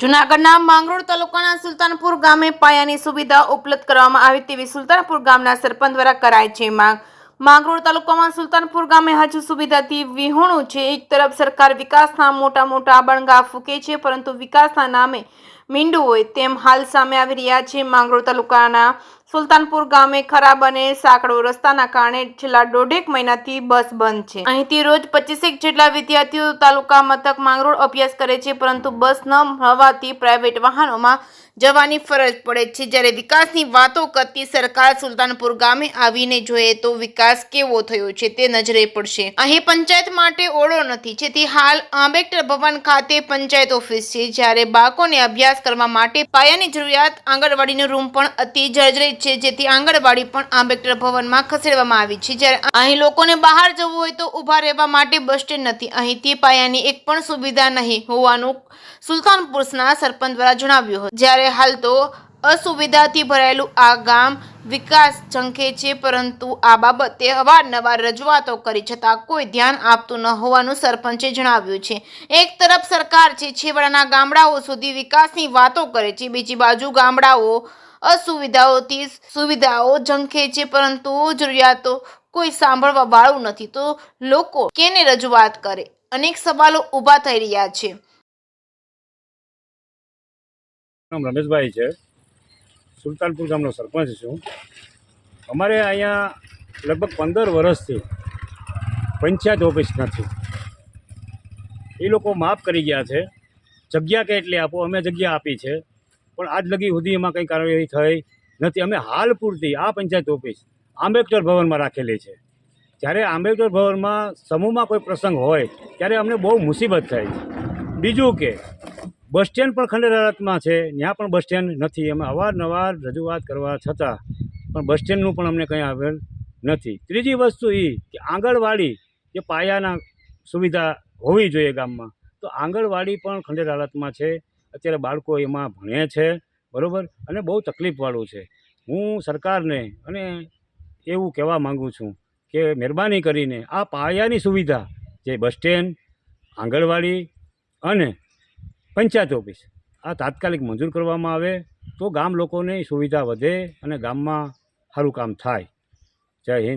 જૂનાગઢના માંગરોળ તાલુકાના સુલતાનપુર ગામે પાયાની સુવિધા ઉપલબ્ધ કરવામાં આવી તેવી સુલતાનપુર ગામના સરપંચ દ્વારા કરાઈ છે માંગ। માંગરોળ તાલુકામાં સુલતાનપુર ગામે હજુ સુવિધાથી વિહોણું છે। એક તરફ સરકાર વિકાસના મોટા બણગા ફૂંકે છે, પરંતુ વિકાસના નામે મીંડું હોય તેમ હાલ સામે આવી રહ્યા છે। માંગરોળ તાલુકાના સુલતાનપુર ગામે ખરાબ અને સાંકડો રસ્તાના કારણે છેલ્લા દોઢેક મહિનાથી બસ બંધ છે। અહીંથી રોજ 25 જેટલા વિદ્યાર્થીઓ તાલુકા મથક માંગરોળ અભ્યાસ કરે છે, પરંતુ બસ ન હોવાથી પ્રાઇવેટ વાહનોમાં જવાની ફરજ પડે છે। જ્યારે વિકાસની વાતો કરતી સરકાર સુલતાનપુર ગામે આવીને જોઈએ તો વિકાસ કેવો થયો છે તે નજરે પડશે। અહીં પંચાયત માટે ઓરડો નથી, જેથી હાલ આંબેડકર ભવન ખાતે પંચાયત ઓફિસ છે, જ્યારે બાળકોને અભ્યાસ કરવા માટે પાયાની જરૂરિયાત આંગણવાડીનો રૂમ પણ અતિ જર્જરિત છે, જેથી આંગણવાડી પણ આંબેડકર ભવનમાં ખસેડવામાં આવી છે। જ્યારે અહીં લોકોને બહાર જવું હોય તો ઊભા રહેવા માટે બસ સ્ટેન્ડ નથી, અહીંથી પાયાની એક પણ સુવિધા નહીં હોવાનું સુલતાનપુરના સરપંચ દ્વારા જણાવ્યું હતું। જ્યારે હાલ તો અસુવિધાથી ભરાયેલું આ ગામ વિકાસ ઝંખે છે, પરંતુ આ બાબતે અવારનવાર રજૂઆતો કરી છતાં કોઈ ધ્યાન આપતું ન હોવાનું સરપંચે જણાવ્યું છે। એક તરફ સરકાર છે છેવાડાના ગામડાઓ સુધી વિકાસની વાતો કરે છે, બીજી બાજુ ગામડાઓ અસુવિધાઓથી સુવિધાઓ ઝંખે છે, પરંતુ જરૂરિયાતો કોઈ સાંભળવા વાળું નથી, તો લોકો કેને રજૂઆત કરે? અનેક સવાલો ઊભા થઈ રહ્યા છે। નામ રમેશભાઈ છે, સુલતાનપુર ગામનો સરપંચ છું। અમારે અહીંયા લગભગ 15 વર્ષથી પંચાયત ઓફિસ નથી। એ લોકો માફ કરી ગયા છે, જગ્યા કેટલી આપો, અમે જગ્યા આપી છે, પણ આજ લગી સુધી એમાં કંઈ કાર્યવાહી થઈ નથી। અમે હાલ પૂરતી આ પંચાયત ઓફિસ આંબેડકર ભવનમાં રાખેલી છે। જ્યારે આંબેડકર ભવનમાં સમૂહમાં કોઈ પ્રસંગ હોય ત્યારે અમને બહુ મુસીબત થાય છે। બીજું કે બસ સ્ટેન્ડ પણ ખંડેર હાલતમાં છે, ત્યાં પણ બસ સ્ટેન્ડ નથી। અમે અવારનવાર રજૂઆત કરવા છતાં પણ બસ સ્ટેન્ડનું પણ અમને કંઈ આવેલ નથી। ત્રીજી વસ્તુ એ કે આંગણવાડી જે પાયાના સુવિધા હોવી જોઈએ ગામમાં, તો આંગણવાડી પણ ખંડેર હાલતમાં છે। અત્યારે બાળકો એમાં ભણે છે, બરાબર, અને બહુ તકલીફવાળું છે। હું સરકારને અને એવું કહેવા માગું છું કે મહેરબાની કરીને આ પાયાની સુવિધા જે બસ સ્ટેન્ડ, આંગણવાડી અને પંચાયત ઓફિસ આ તાત્કાલિક મંજૂર કરવામાં આવે તો ગામ લોકોને સુવિધા વધે અને ગામમાં સારું કામ થાય। જય હિન્દ।